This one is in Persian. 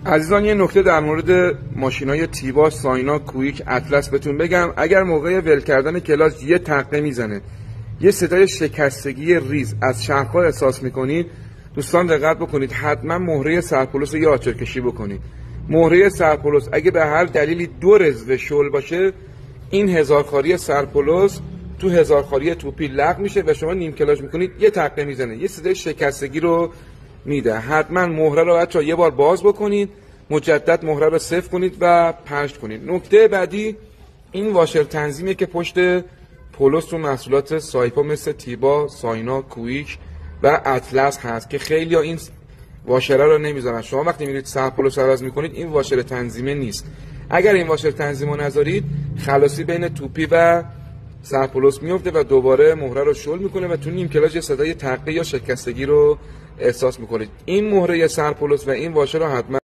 عزیزان یه نکته در مورد ماشینای تیبا، ساینا، کویک، اطلس بهتون بگم. اگر موقع ول کردن کلاچ یه تقه میزنه، یه صدای شکستگی ریز از چرخ‌ها احساس میکنید، دوستان دقت بکنید، حتما مهره سرپولس رو یه آچرکشی بکنید. مهره سرپولس اگه به هر دلیلی 2 رزوه شل باشه، این هزارخواری سرپولس تو هزارخواری توپی لغو میشه و شما نیم کلاچ میکنید یه تقه میزنه، یه صدای شکستگی رو میده. حتما مهره رو بچه‌ها یه بار باز بکنید، مجدد مهره رو صفر کنید و پنج کنید. نکته بعدی این واشر تنظیمیه که پشت پولس تو محصولات سایپا مثل تیبا، ساینا، کویک و اطلس هست که خیلی ها این واشره رو نمیذارن. شما وقتی میرید سرپولس عوض میکنید این واشر تنظیمه نیست. اگر این واشر تنظیم رو نذارید، خلاصی بین توپی و سرپولس میفته و دوباره مهره رو شل میکنه و تو نیم کلاچ صدای تقه یا شکستگی رو احساس میکنید. این مهره سرپولس و این واشر رو حتما